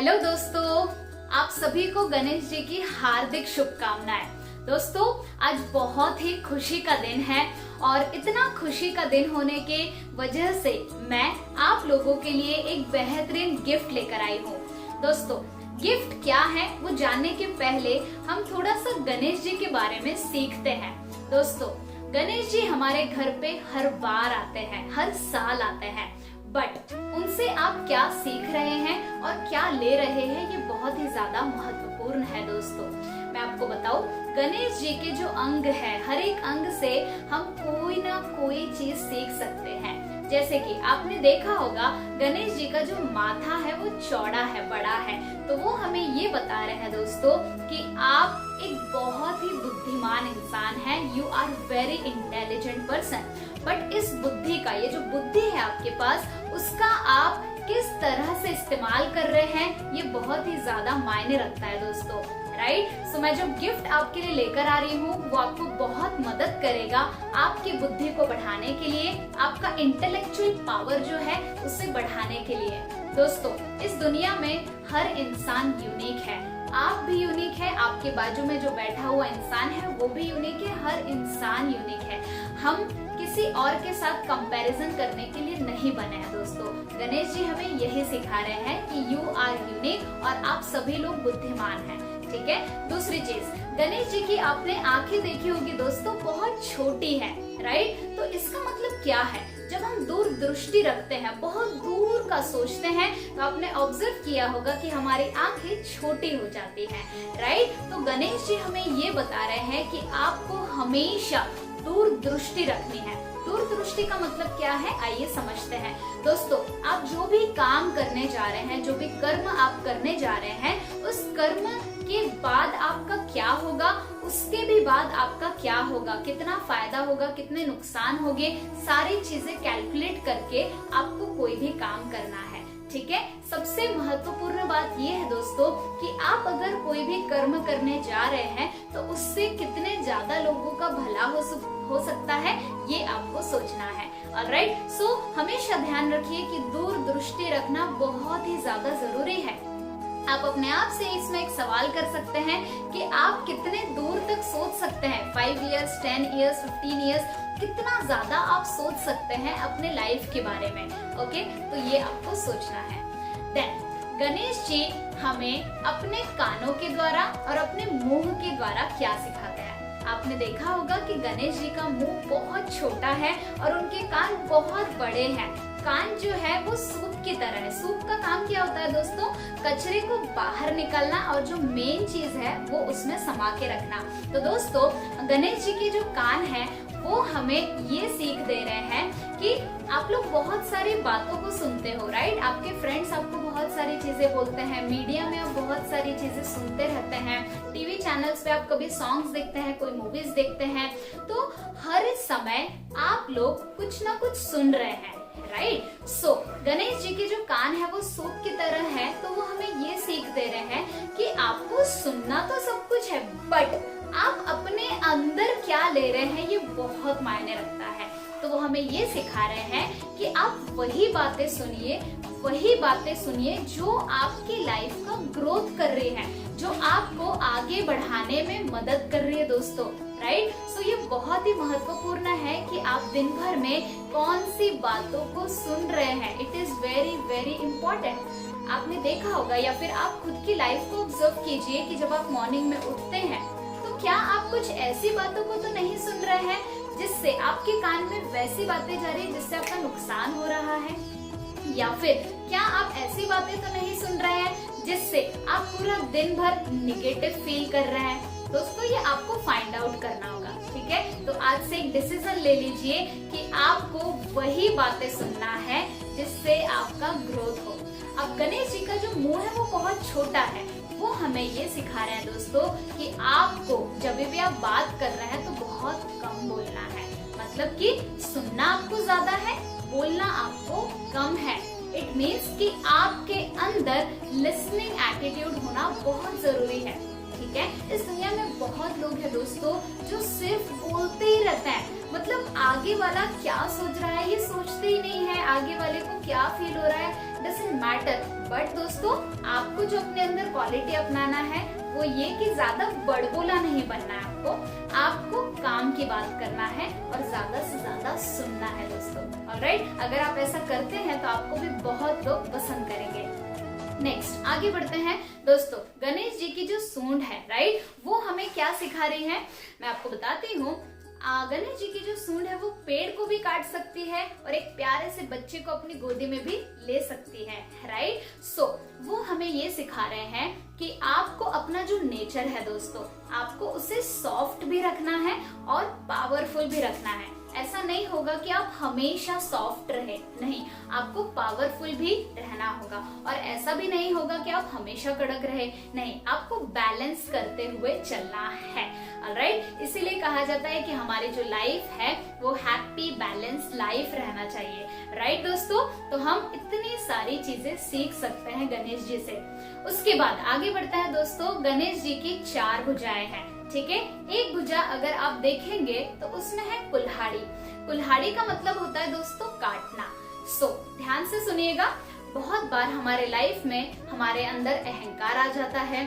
Hello दोस्तों, आप सभी को गणेश जी की हार्दिक शुभकामनाएं। दोस्तों, आज बहुत ही खुशी का दिन है और इतना खुशी का दिन होने के वजह से मैं आप लोगों के लिए एक बेहतरीन गिफ्ट लेकर आई हूँ। दोस्तों, गिफ्ट क्या है वो जानने के पहले हम थोड़ा सा गणेश जी के बारे में सीखते हैं। दोस्तों, गणेश जी हमारे घर पे हर बार आते हैं, हर साल आते हैं, बट उनसे आप क्या सीख रहे हैं और क्या ले रहे हैं ये बहुत ही ज्यादा महत्वपूर्ण है। दोस्तों, मैं आपको बताऊं, गणेश जी के जो अंग है, हर एक अंग से हम कोई ना कोई चीज सीख सकते हैं। जैसे कि आपने देखा होगा, गणेश जी का जो माथा है वो चौड़ा है, बड़ा है, तो वो हमें ये बता रहे हैं दोस्तों कि आप एक बहुत ही बुद्धिमान इंसान हैं। You are very intelligent person. But इस बुद्धि का, ये जो बुद्धि है आपके पास, उसका आप किस तरह से इस्तेमाल कर रहे हैं ये बहुत ही ज्यादा मायने रखता है दोस्तों, राइट। सो मैं जो गिफ्ट आपके लिए लेकर आ रही हूँ वो आपको बहुत मदद करेगा आपकी बुद्धि को बढ़ाने के लिए, आपका इंटेलेक्चुअल पावर जो है उसे बढ़ाने के लिए। दोस्तों, इस दुनिया में हर इंसान यूनिक है। आप भी यूनिक है, आपके बाजू में जो बैठा हुआ इंसान है वो भी यूनिक है, हर इंसान यूनिक है। हम किसी और के साथ कंपैरिजन करने के लिए नहीं बने हैं दोस्तों। गणेश जी हमें यही सिखा रहे हैं कि यू आर यूनिक और आप सभी लोग बुद्धिमान हैं, ठीक है। दूसरी चीज, गणेश जी की आपने आंखें देखी होगी दोस्तों, बहुत छोटी है, राइट। तो इसका मतलब क्या है? जब हम दूर दृष्टि रखते हैं, बहुत दूर का सोचते हैं, तो आपने ऑब्जर्व किया होगा कि हमारी आंखें छोटी हो जाती हैं, राइट। तो गणेश जी हमें ये बता रहे हैं कि आपको हमेशा दूर दृष्टि रखनी है। दूर दृष्टि का मतलब क्या है, आइए समझते हैं। दोस्तों, आप जो भी काम करने जा रहे हैं, जो भी कर्म आप करने जा रहे हैं, उस कर्म के बाद आपका क्या होगा, उसके भी बाद आपका क्या होगा, कितना फायदा होगा, कितने नुकसान होंगे, सारी चीजें कैलकुलेट करके आपको कोई भी काम करना है, ठीक है। सबसे महत्वपूर्ण बात ये है दोस्तों कि आप अगर कोई भी कर्म करने जा रहे हैं तो उससे कितने ज्यादा लोगों का भला हो सकता है, ये आपको सोचना है। ऑलराइट, सो हमेशा ध्यान रखिए कि दूर दृष्टि रखना बहुत ही ज्यादा जरूरी है। आप अपने आप से इसमें एक सवाल कर सकते हैं कि आप कितने दूर तक सोच सकते हैं। 5 इयर्स, 10 इयर्स, 15 इयर्स, कितना ज्यादा आप सोच सकते हैं अपने लाइफ के बारे में, ओके। तो ये आपको सोचना है। देन गणेश जी हमें अपने कानों के द्वारा और अपने मुंह के द्वारा क्या सिखाते हैं? आपने देखा होगा कि गणेश जी का मुंह बहुत छोटा है और उनके कान बहुत बड़े हैं। कान जो है वो सूप की तरह है। सूप का काम क्या होता है दोस्तों? कचरे को बाहर निकालना और जो मेन चीज है वो उसमें समा के रखना। तो दोस्तों, गणेश जी के जो कान है वो हमें ये सीख दे रहे हैं कि आप लोग बहुत सारी बातों को सुनते हो, राइट। आपके फ्रेंड्स आपको बहुत सारी चीजें बोलते हैं, मीडिया में आप बहुत सारी चीजें सुनते रहते हैं, टीवी चैनल्स पे आप कभी सॉन्ग्स देखते हैं, कोई मूवीज देखते हैं, तो हर समय आप लोग कुछ ना कुछ सुन रहे हैं, राइट। सो गणेश जी के जो कान है वो सूप की तरह है, तो वो हमें ये सीख दे रहे हैं कि आपको सुनना तो सब कुछ है, बट आप अपने अंदर क्या ले रहे हैं ये बहुत मायने रखता है। तो वो हमें ये सिखा रहे हैं कि आप वही बातें सुनिए जो आपकी लाइफ का ग्रोथ कर रही है, जो आपको आगे बढ़ाने में मदद कर रही है दोस्तों, राइट। सो ये बहुत ही महत्वपूर्ण है कि आप दिन भर में कौन सी बातों को सुन रहे हैं। It is very very important. आपने देखा होगा, या फिर आप खुद की लाइफ को ऑब्जर्व कीजिए कि जब आप मॉर्निंग में उठते हैं तो क्या आप कुछ ऐसी बातों को तो नहीं सुन रहे हैं जिससे आपके कान में वैसी बातें जा रही है जिससे आपका नुकसान हो रहा है, या फिर क्या आप ऐसी बातें तो नहीं सुन रहे हैं जिससे आप पूरा दिन भर निगेटिव फील कर रहे हैं। दोस्तों, ये आपको फाइंड आउट करना होगा, ठीक है। तो आज से एक डिसीजन ले लीजिए कि आपको वही बातें सुनना है जिससे आपका ग्रोथ हो। अब गणेश जी का जो मुंह है वो बहुत छोटा है, वो हमें ये सिखा रहे हैं दोस्तों कि आपको जब भी आप बात कर रहे हैं तो बहुत कम बोलना है। मतलब कि सुनना आपको ज्यादा है, बोलना आपको कम है। इट मीन्स कि आपके अंदर लिसनिंग एटीट्यूड होना बहुत जरूरी है, ठीक है। इस दुनिया में बहुत लोग हैं दोस्तों जो सिर्फ बोलते ही रहते हैं, मतलब आगे वाला क्या सोच रहा है ये सोचते ही नहीं है, आगे वाले को क्या फील हो रहा है डजंट मैटर। बट दोस्तों आपको जो अपने अंदर क्वालिटी अपनाना है वो ये कि ज्यादा बड़बोला नहीं बनना है, आपको काम की बात करना है और ज्यादा से ज्यादा सुनना है दोस्तों। ऑलराइट, अगर आप ऐसा करते हैं तो आपको भी बहुत लोग पसंद करेंगे। नेक्स्ट आगे बढ़ते हैं दोस्तों, गणेश जी की जो सूंड है राइट, वो हमें क्या सिखा रही है मैं आपको बताती हूँ। गणेश जी की जो सूंड है वो पेड़ को भी काट सकती है और एक प्यारे से बच्चे को अपनी गोदी में भी ले सकती है, राइट। सो वो हमें ये सिखा रहे हैं कि आपको अपना जो नेचर है दोस्तों, आपको उसे सॉफ्ट भी रखना है और पावरफुल भी रखना है। ऐसा नहीं होगा कि आप हमेशा सॉफ्ट रहे, नहीं, आपको पावरफुल भी रहना होगा। और ऐसा भी नहीं होगा कि आप हमेशा कड़क रहे, नहीं, आपको बैलेंस करते हुए चलना है। ऑलराइट, इसीलिए कहा जाता है कि हमारी जो लाइफ है वो हैप्पी बैलेंस लाइफ रहना चाहिए, राइट दोस्तों। तो हम इतनी सारी चीजें सीख सकते हैं गणेश जी से। उसके बाद आगे बढ़ता है दोस्तों, गणेश जी की 4 भुजाएं हैं, ठीक है। एक भुजा अगर आप देखेंगे तो उसमें है कुल्हाड़ी। कुल्हाड़ी का मतलब होता है दोस्तों काटना। सो ध्यान से सुनिएगा, बहुत बार हमारे लाइफ में हमारे अंदर अहंकार आ जाता है,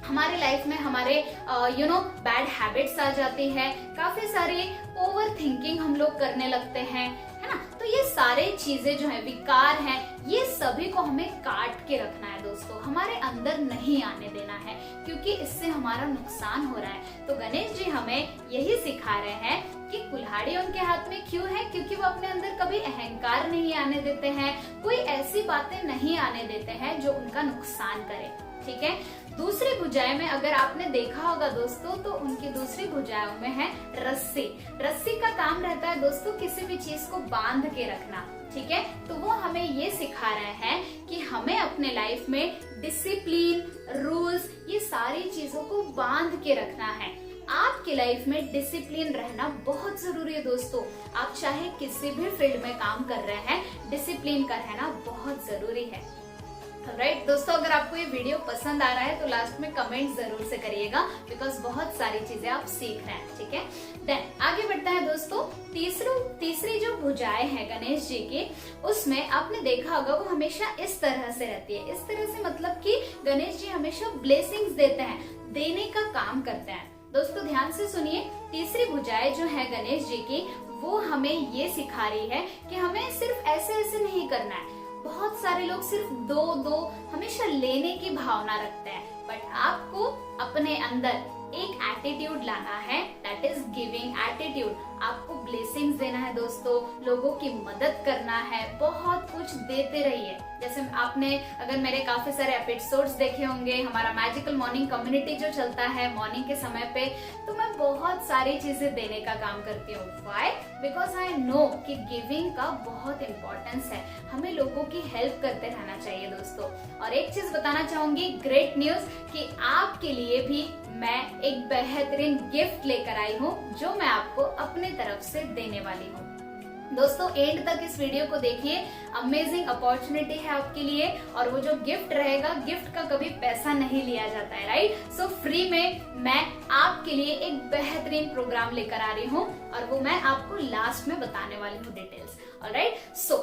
हमारे लाइफ में हमारे बैड हैबिट्स आ जाती है, काफी सारे ओवर थिंकिंग हम लोग करने लगते हैं, है ना। तो ये सारे चीजें जो है विकार हैं, ये सभी को हमें काट के रखना है दोस्तों, हमारे अंदर नहीं आने देना है, क्योंकि इससे हमारा नुकसान हो रहा है। तो गणेश जी हमें यही सिखा रहे हैं कि कुल्हाड़ी उनके हाथ में क्यों है, क्योंकि वो अपने अंदर कभी अहंकार नहीं आने देते हैं, कोई ऐसी बातें नहीं आने देते हैं जो उनका नुकसान करे, ठीक है। दूसरी भुजाएं में अगर आपने देखा होगा दोस्तों, तो उनकी दूसरी भुजाओं में है रस्सी। रस्सी का काम रहता है दोस्तों किसी भी चीज को बांध के रखना, ठीक है। तो वो हमें ये सिखा रहे हैं कि हमें अपने लाइफ में डिसिप्लिन, रूल्स, ये सारी चीजों को बांध के रखना है। आपकी लाइफ में डिसिप्लिन रहना बहुत जरूरी है दोस्तों। आप चाहे किसी भी फील्ड में काम कर रहे हैं, डिसिप्लिन का रहना बहुत जरूरी है, राइट दोस्तों। अगर आपको ये वीडियो पसंद आ रहा है तो लास्ट में कमेंट जरूर से करिएगा, बिकॉज बहुत सारी चीजें आप सीख रहे हैं, ठीक है। देन आगे बढ़ता है दोस्तों, तीसरी जो भुजाएं हैं गणेश जी की, उसमें आपने देखा होगा वो हमेशा इस तरह से रहती है। इस तरह से मतलब कि गणेश जी हमेशा ब्लेसिंग्स देते हैं, देने का काम करते हैं। दोस्तों ध्यान से सुनिए, तीसरी भुजाएं जो है गणेश जी की, वो हमें ये सिखा रही है कि हमें सिर्फ ऐसे ऐसे नहीं करना है। बहुत सारे लोग सिर्फ दो हमेशा लेने की भावना रखते हैं, बट आपको अपने अंदर एक एटीट्यूड लाना है, दैट इज गिविंग एटीट्यूड। आपको ब्लेसिंग्स देना है दोस्तों, लोगों की मदद करना है, बहुत कुछ देते रहिए। जैसे आपने अगर मेरे काफी सारे एपिसोड्स देखे होंगे, हमारा मैजिकल मॉर्निंग कम्युनिटी जो चलता है मॉर्निंग के समय पे, तो मैं बहुत सारी चीजें देने का काम करती हूँ। व्हाई? बिकॉज आई नो कि गिविंग का बहुत इम्पोर्टेंस है, हमें लोगों की हेल्प करते रहना चाहिए दोस्तों। और एक चीज बताना चाहूंगी, ग्रेट न्यूज, कि आपके लिए भी मैं एक बेहतरीन गिफ्ट लेकर आई हूँ, जो मैं आपको अपने तरफ से देने वाली हूँ। दोस्तों एंड तक इस वीडियो को देखिए, अमेजिंग अपॉर्चुनिटी है आपके लिए। और वो जो गिफ्ट रहेगा, गिफ्ट का कभी पैसा नहीं लिया जाता है, राइट। सो फ्री में मैं आपके लिए एक बेहतरीन प्रोग्राम लेकर आ रही हूँ, और वो मैं आपको लास्ट में बताने वाली हूँ डिटेल्स, ऑलराइट। सो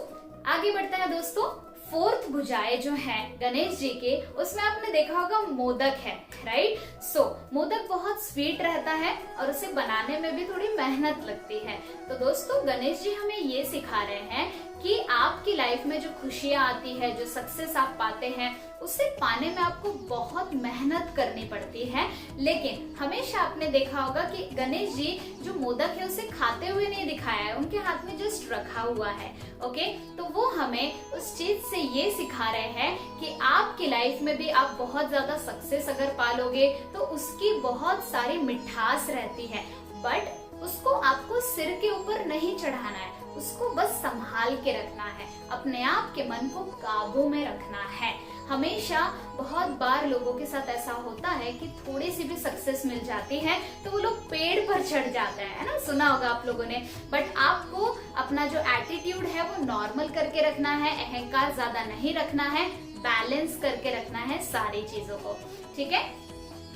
आगे बढ़ता है दोस्तों, फोर्थ भुजाएं जो है गणेश जी के, उसमें आपने देखा होगा मोदक है, राइट। सो मोदक बहुत स्वीट रहता है और उसे बनाने में भी थोड़ी मेहनत लगती है। तो दोस्तों गणेश जी हमें ये सिखा रहे हैं कि आपकी लाइफ में जो खुशियां आती है, जो सक्सेस आप पाते हैं, उसे पाने में आपको बहुत मेहनत करनी पड़ती है। लेकिन हमेशा आपने देखा होगा कि गणेश जी जो मोदक है उसे खाते हुए नहीं दिखाया है, उनके हाथ में जस्ट रखा हुआ है, ओके। तो वो हमें उस चीज से ये सिखा रहे हैं कि आपकी लाइफ में भी आप बहुत ज्यादा सक्सेस अगर पालोगे तो उसकी बहुत सारी मिठास रहती है, बट उसको आपको सिर के ऊपर नहीं चढ़ाना है, उसको बस संभाल के रखना है, अपने आप के मन को काबू में रखना है। हमेशा बहुत बार लोगों के साथ ऐसा होता है कि थोड़ी सी भी सक्सेस मिल जाती है तो वो लोग पेड़ पर चढ़ जाते हैं, है ना, सुना होगा आप लोगों ने। बट आपको अपना जो एटीट्यूड है वो नॉर्मल करके रखना है, अहंकार ज्यादा नहीं रखना है, बैलेंस करके रखना है सारी चीजों को, ठीक है।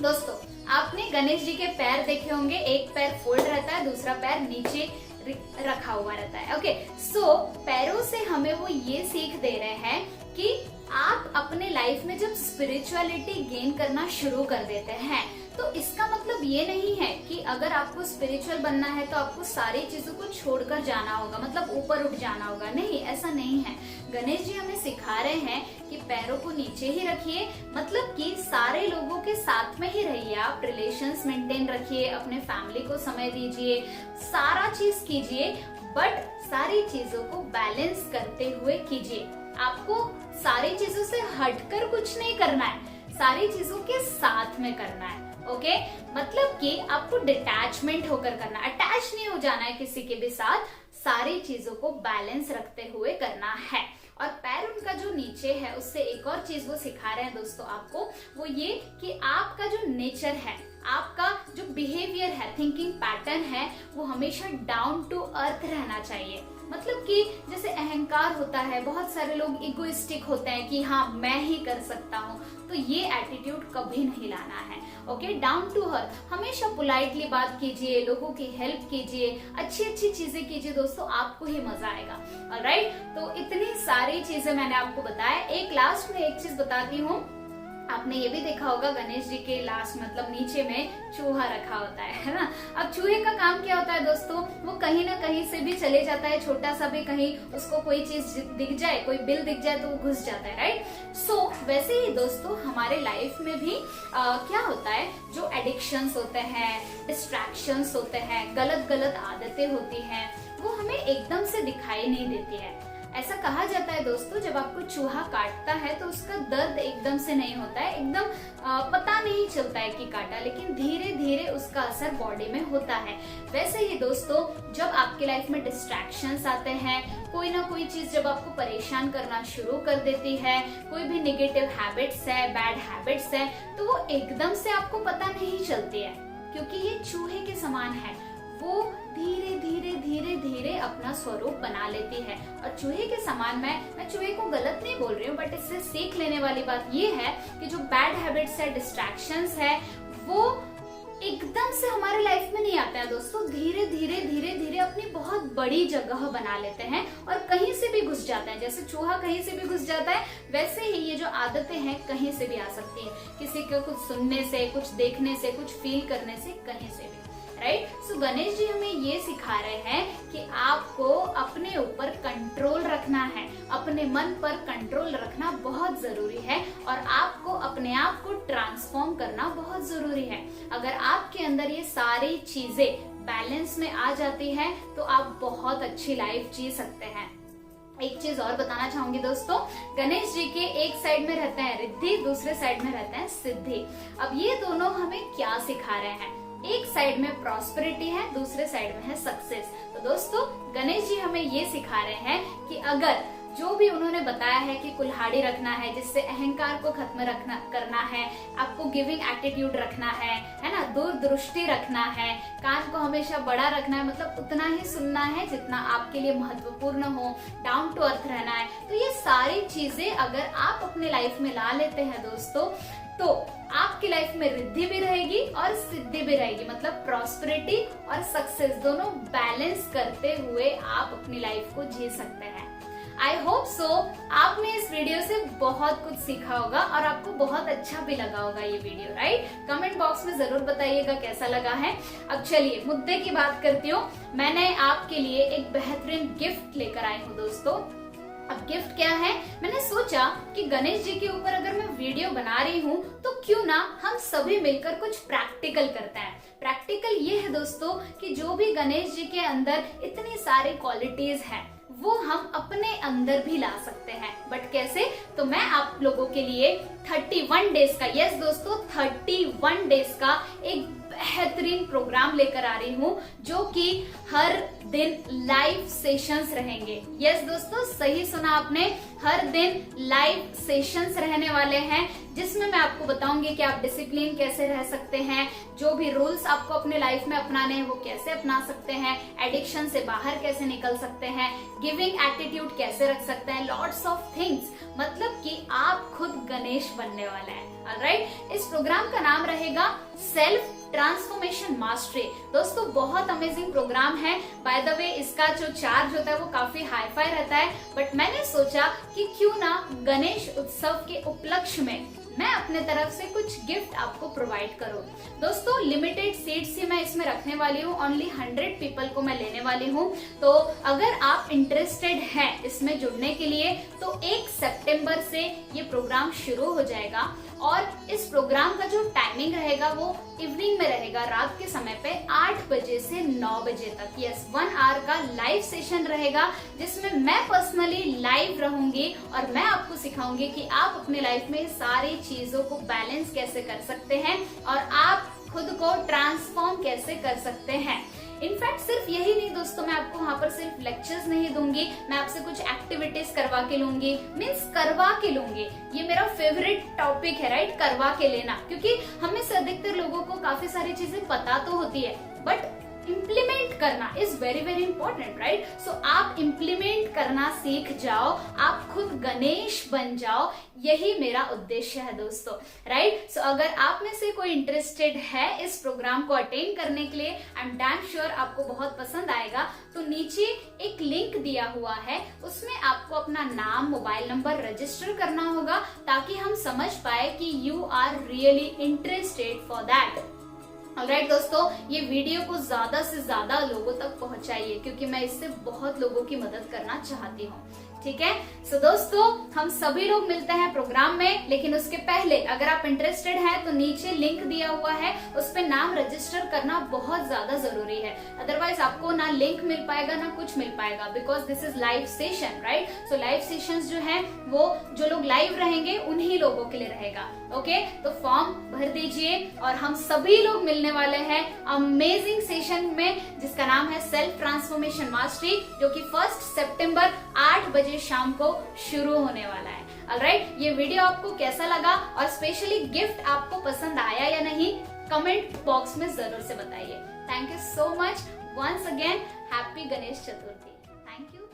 दोस्तों, आपने गणेश जी के पैर देखे होंगे, एक पैर फोल्ड रहता है, दूसरा पैर नीचे रखा हुआ रहता है। ओके, सो पैरों से हमें वो ये सीख दे रहे हैं कि आप अपने लाइफ में जब स्पिरिचुअलिटी गेन करना शुरू कर देते हैं तो इसका मतलब ये नहीं है कि अगर आपको स्पिरिचुअल बनना है तो आपको सारी चीजों को छोड़कर जाना होगा, मतलब ऊपर उठ जाना होगा। नहीं, ऐसा नहीं है। गणेश जी हमें सिखा रहे हैं कि पैरों को नीचे ही रखिए, मतलब कि सारे लोगों के साथ में ही रहिए, आप रिलेशंस मेंटेन रखिए, अपने फैमिली को समय दीजिए, सारा चीज कीजिए, बट सारी चीजों को बैलेंस करते हुए कीजिए। आपको सारी चीजों से हटकर कुछ नहीं करना है, सारी चीजों के साथ में करना है। ओके, मतलब कि आपको डिटैचमेंट होकर करना, अटैच नहीं हो जाना है किसी के भी साथ, सारी चीजों को बैलेंस रखते हुए करना है। और पैर उनका जो नीचे है, उससे एक और चीज वो सिखा रहे हैं दोस्तों आपको, वो ये कि आपका जो नेचर है, आपका जो बिहेवियर है, थिंकिंग पैटर्न है, वो हमेशा डाउन टू अर्थ रहना चाहिए। मतलब कि जैसे अहंकार होता है, बहुत सारे लोग इगोइस्टिक होते हैं कि हाँ मैं ही कर सकता हूँ, तो ये एटीट्यूड कभी नहीं लाना है। ओके, डाउन टू अर्थ, हमेशा पोलाइटली बात कीजिए, लोगों की हेल्प कीजिए, अच्छी अच्छी चीजें कीजिए दोस्तों, आपको ही मजा आएगा। ऑलराइट, तो इतनी सारी चीजें मैंने आपको बताया। एक लास्ट में एक चीज बताती हूँ, आपने ये भी देखा होगा गणेश जी के लास्ट मतलब नीचे में चूहा रखा होता है ना। अब चूहे का काम क्या होता है दोस्तों, वो कहीं ना कहीं से भी चले जाता है, छोटा सा भी कहीं उसको कोई चीज दिख जाए, कोई बिल दिख जाए तो वो घुस जाता है, राइट। सो वैसे ही दोस्तों हमारे लाइफ में भी क्या होता है, जो एडिक्शंस होते हैं, डिस्ट्रैक्शंस होते हैं, गलत गलत आदतें होती हैं, वो हमें एकदम से दिखाई नहीं देती है। ऐसा कहा जाता है दोस्तों, जब आपको चूहा काटता है तो उसका दर्द एकदम से नहीं होता है, एकदम पता नहीं चलता है कि काटा, लेकिन धीरे धीरे उसका असर बॉडी में होता है। वैसे ही दोस्तों, जब आपके लाइफ में डिस्ट्रैक्शंस आते हैं, कोई ना कोई चीज जब आपको परेशान करना शुरू कर देती है, कोई भी नेगेटिव हैबिट्स है, बैड हैबिट्स है, तो वो एकदम से आपको पता नहीं चलती है, क्योंकि ये चूहे के समान है, वो धीरे धीरे धीरे धीरे अपना स्वरूप बना लेती है। और चूहे के समान, मैं चूहे को गलत नहीं बोल रही हूँ, बट इससे सीख लेने वाली बात ये है कि जो बैड हैबिट्स है, डिस्ट्रैक्शंस है, वो एकदम से हमारे लाइफ में नहीं आता है दोस्तों, धीरे धीरे धीरे धीरे अपनी बहुत बड़ी जगह बना लेते हैं और कहीं से भी घुस जाते हैं। जैसे चूहा कहीं से भी घुस जाता है, वैसे ही ये जो आदतें हैं कहीं से भी आ सकती है, किसी का कुछ सुनने से, कुछ देखने से, कुछ फील करने से, कहीं से भी, राइट। सो गणेश जी हमें ये सिखा रहे हैं कि आपको अपने ऊपर कंट्रोल रखना है, अपने मन पर कंट्रोल रखना बहुत जरूरी है, और आपको अपने आप को ट्रांसफॉर्म करना बहुत जरूरी है। अगर आपके अंदर ये सारी चीजें बैलेंस में आ जाती है तो आप बहुत अच्छी लाइफ जी सकते हैं। एक चीज और बताना चाहूंगी दोस्तों, गणेश जी के एक साइड में रहते हैं रिद्धि, दूसरे साइड में रहते हैं सिद्धि। अब ये दोनों हमें क्या सिखा रहे हैं, एक साइड में प्रॉस्पेरिटी है, दूसरे साइड में है सक्सेस। तो दोस्तों गणेश जी हमें ये सिखा रहे हैं कि अगर जो भी उन्होंने बताया है कि कुल्हाड़ी रखना है, जिससे अहंकार को खत्म करना है, आपको गिविंग एटीट्यूड रखना है ना, दूरदृष्टि रखना है, कान को हमेशा बड़ा रखना है, मतलब उतना ही सुनना है जितना आपके लिए महत्वपूर्ण हो, डाउन टू अर्थ रहना है। तो ये सारी चीजें अगर आप अपने लाइफ में ला लेते हैं दोस्तों, तो आपकी लाइफ में रिद्धि भी रहेगी और सिद्धि भी रहेगी, मतलब प्रॉस्पेरिटी और सक्सेस दोनों बैलेंस करते हुए आप अपनी लाइफ को जी सकते हैं। आई होप सो आपने इस वीडियो से बहुत कुछ सीखा होगा और आपको बहुत अच्छा भी लगा होगा ये वीडियो, राइट। कमेंट बॉक्स में जरूर बताइएगा कैसा लगा है। अब चलिए मुद्दे की बात करती हूँ। मैंने आपके लिए एक बेहतरीन गिफ्ट लेकर आई हूँ दोस्तों। अब गिफ्ट क्या है, मैंने सोचा कि गणेश जी के ऊपर अगर मैं वीडियो बना रही हूँ तो क्यों ना हम सभी मिलकर कुछ प्रैक्टिकल करते हैं। प्रैक्टिकल ये है दोस्तों कि जो भी गणेश जी के अंदर इतनी सारी क्वालिटीज हैं वो हम अपने अंदर भी ला सकते हैं। बट कैसे, तो मैं आप लोगों के लिए 31 डेज का, यस दोस्तों 31 डेज का एक बेहतरीन प्रोग्राम लेकर आ रही हूँ, जो कि हर दिन लाइव सेशंस रहेंगे। यस दोस्तों, सही सुना आपने, हर दिन लाइव सेशंस रहने वाले हैं, जिसमें मैं आपको बताऊंगी कि आप डिसिप्लिन कैसे रह सकते हैं, जो भी रूल्स आपको अपने लाइफ में अपनाने हैं वो कैसे अपना सकते हैं, एडिक्शन से बाहर कैसे निकल सकते हैं, गिविंग एटीट्यूड कैसे रख सकते हैं, लॉट्स ऑफ थिंग्स, मतलब कि आप खुद गणेश बनने वाला है। ऑलराइट, इस प्रोग्राम का नाम रहेगा सेल्फ ट्रांसफॉर्मेशन मास्टरी। दोस्तों बहुत अमेजिंग प्रोग्राम है। बाय द वे इसका जो चार्ज होता है वो काफी हाई फाई रहता है, बट मैंने सोचा कि क्यों ना गणेश उत्सव के उपलक्ष्य में मैं अपने तरफ से कुछ गिफ्ट आपको प्रोवाइड करूं। दोस्तों लिमिटेड सीट्स ही मैं इसमें रखने वाली हूँ, ओनली 100 पीपल को मैं लेने वाली हूँ। तो अगर आप इंटरेस्टेड हैं इसमें जुड़ने के लिए तो 1 सितंबर से ये प्रोग्राम शुरू हो जाएगा और इस प्रोग्राम का जो टाइमिंग रहेगा वो इवनिंग में रहेगा, रात के समय पे 8 बजे से 9 बजे तक। यस, 1 आवर का लाइव सेशन रहेगा जिसमें मैं पर्सनली लाइव रहूंगी और मैं आपको सिखाऊंगी कि आप अपने लाइफ में सारी चीजों को बैलेंस कैसे कर सकते हैं और आप खुद को ट्रांसफॉर्म कैसे कर सकते हैं। इनफैक्ट सिर्फ यही नहीं दोस्तों, मैं आपको वहाँ पर सिर्फ लेक्चर्स नहीं दूंगी, मैं आपसे कुछ एक्टिविटीज करवा के लूंगी, मीन्स करवा के लूंगी। ये मेरा फेवरेट टॉपिक है, राइट, करवा के लेना, क्योंकि हमें से अधिकतर लोगों को काफी सारी चीजें पता तो होती है बट इम्प्लीमेंट करना is very very important, right. So आप इम्प्लीमेंट करना सीख जाओ, आप खुद गणेश बन जाओ, यही मेरा उद्देश्य है दोस्तों, राइट। सो अगर आप में से कोई इंटरेस्टेड है इस प्रोग्राम को अटेंड करने के लिए, आई एम डैम श्योर आपको बहुत पसंद आएगा, तो नीचे एक लिंक दिया हुआ है, उसमें आपको अपना नाम, मोबाइल नंबर रजिस्टर करना होगा ताकि हम समझ पाए कि you are really interested for that. Alright दोस्तों, ये वीडियो को ज्यादा से ज्यादा लोगों तक पहुंचाइए क्योंकि मैं इससे बहुत लोगों की मदद करना चाहती हूँ, ठीक है। सो दोस्तों हम सभी लोग मिलते हैं प्रोग्राम में, लेकिन उसके पहले अगर आप इंटरेस्टेड हैं तो नीचे लिंक दिया हुआ है, उस पे नाम रजिस्टर करना बहुत ज्यादा जरूरी है। अदरवाइज आपको ना लिंक मिल पाएगा ना कुछ मिल पाएगा, because this is live session, right. So live sessions जो है वो जो लोग लाइव रहेंगे उन्हीं लोगों के लिए रहेगा, ओके। तो फॉर्म भर दीजिए और हम सभी लोग मिलने वाले हैं अमेजिंग सेशन में जिसका नाम है सेल्फ ट्रांसफॉर्मेशन मास्टरी, जो कि 1 सितंबर 8 बजे शाम को शुरू होने वाला है। ऑलराइट, ये वीडियो आपको कैसा लगा और स्पेशली गिफ्ट आपको पसंद आया या नहीं, कमेंट बॉक्स में जरूर से बताइए। Thank you so much once again, happy Ganesh Chaturthi. Thank you.